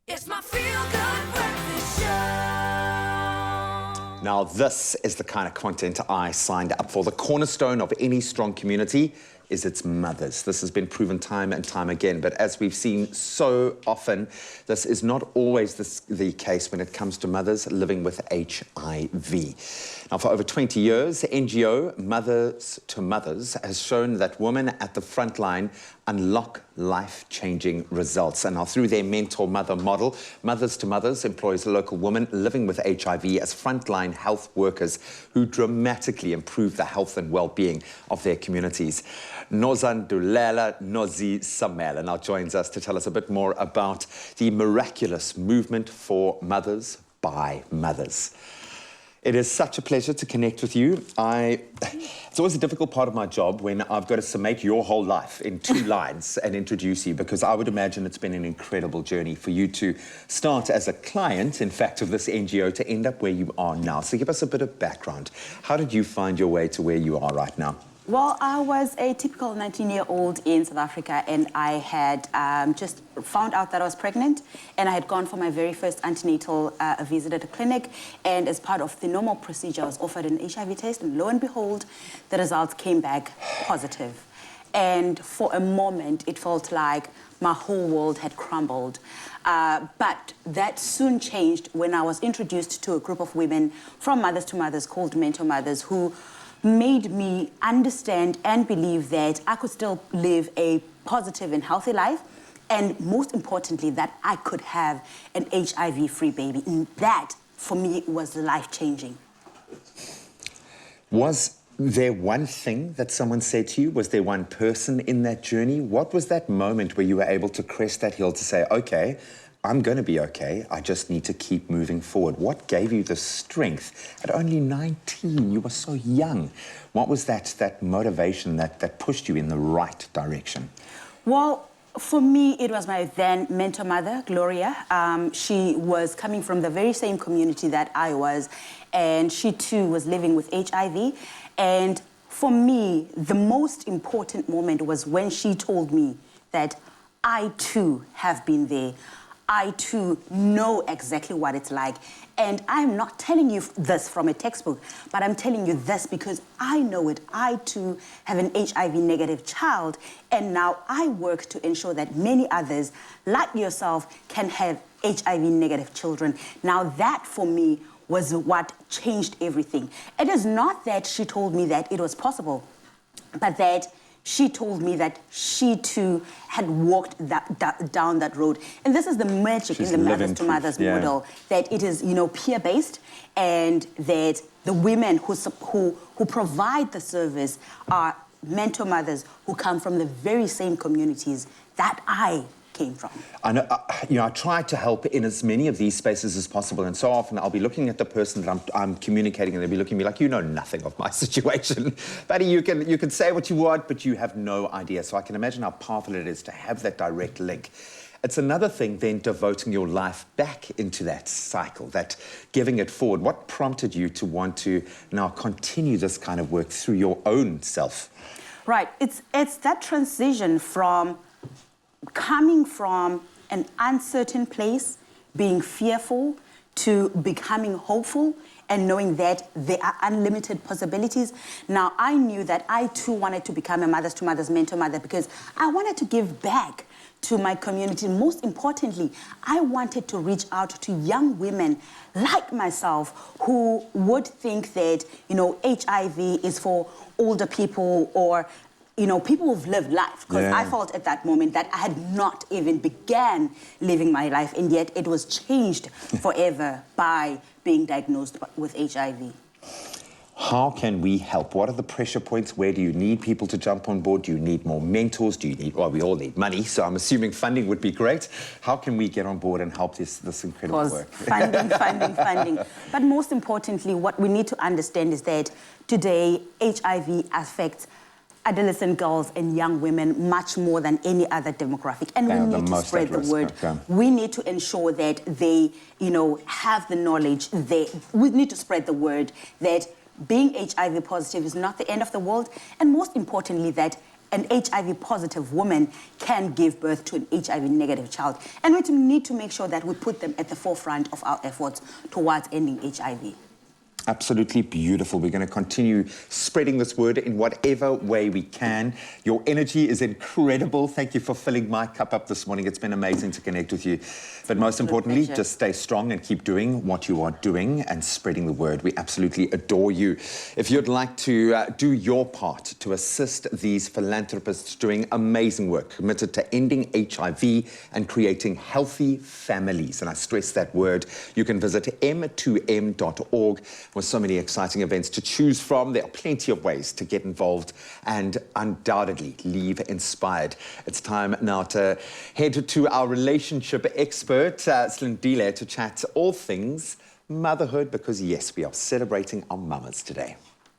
It's my feel-good breakfast show. Now, this is the kind of content I signed up for. The cornerstone of any strong community is its mothers. This has been proven time and time again, but as we've seen so often, this is not always the case when it comes to mothers living with HIV. Now, for over 20 years, NGO Mother2mothers has shown that women at the front line unlock life-changing results. And now through their mentor-mother model, Mother2mothers employs local women living with HIV as frontline health workers who dramatically improve the health and well-being of their communities. Nozandulela Nozi Samela now joins us to tell us a bit more about the miraculous movement for mothers by mothers. It is such a pleasure to connect with you. It's always a difficult part of my job when I've got to summate your whole life in 2 lines and introduce you, because I would imagine it's been an incredible journey for you to start as a client, in fact, of this NGO to end up where you are now. So give us a bit of background. How did you find your way to where you are right now? Well, I was a typical 19-year-old in South Africa, and I had just found out that I was pregnant, and I had gone for my very first antenatal visit at a clinic, and as part of the normal procedure, I was offered an HIV test, and lo and behold, the results came back positive. And for a moment, it felt like my whole world had crumbled. But that soon changed when I was introduced to a group of women from Mother2mothers called Mentor Mothers, who made me understand and believe that I could still live a positive and healthy life, and most importantly, that I could have an HIV-free baby. And that, for me, was life-changing. Was there one thing that someone said to you? Was there one person in that journey? What was that moment where you were able to crest that hill to say, okay, I'm going to be okay, I just need to keep moving forward? What gave you the strength? At only 19, you were so young. What was that motivation that pushed you in the right direction? Well, for me, it was my then mentor mother, Gloria. She was coming from the very same community that I was, and she too was living with HIV. And for me, the most important moment was when she told me that I too have been there. I too know exactly what it's like. And I'm not telling you this from a textbook, but I'm telling you this because I know it. I too have an HIV negative child, and now I work to ensure that many others like yourself can have HIV negative children. Now that for me was what changed everything. It is not that she told me that it was possible, but that she told me that she too had walked down that road. And this is the magic in the Mother2mothers model, that it is, peer-based, and that the women who provide the service are mentor mothers who come from the very same communities that I came from. I know, I try to help in as many of these spaces as possible, and so often I'll be looking at the person that I'm communicating, and they'll be looking at me like, you know nothing of my situation. Buddy, you can say what you want, but you have no idea. So I can imagine how powerful it is to have that direct link. It's another thing then devoting your life back into that cycle, that giving it forward. What prompted you to want to now continue this kind of work through your own self? Right, it's that transition from coming from an uncertain place, being fearful, to becoming hopeful and knowing that there are unlimited possibilities. Now, I knew that I too wanted to become a Mother2mothers mentor mother because I wanted to give back to my community. Most importantly, I wanted to reach out to young women like myself who would think that, HIV is for older people or people who've lived life, because I felt at that moment that I had not even began living my life, and yet it was changed forever by being diagnosed with HIV. How can we help? What are the pressure points? Where do you need people to jump on board? Do you need more mentors? Do you need, well, we all need money, so I'm assuming funding would be great. How can we get on board and help this incredible work? Funding. But most importantly, what we need to understand is that today HIV affects adolescent girls and young women much more than any other demographic, and we need to spread the word. Okay. We need to ensure that they, have the knowledge. We need to spread the word that being HIV positive is not the end of the world, and most importantly, that an HIV positive woman can give birth to an HIV negative child. And we need to make sure that we put them at the forefront of our efforts towards ending HIV. Absolutely beautiful. We're going to continue spreading this word in whatever way we can. Your energy is incredible. Thank you for filling my cup up this morning. It's been amazing to connect with you. But most importantly, pleasure. just stay strong and keep doing what you are doing and spreading the word. We absolutely adore you. If you'd like to do your part to assist these philanthropists doing amazing work, committed to ending HIV and creating healthy families, and I stress that word, you can visit m2m.org. with so many exciting events to choose from. There are plenty of ways to get involved and undoubtedly leave inspired. It's time now to head to our relationship expert, Slindile, to chat all things motherhood, because yes, we are celebrating our mamas today.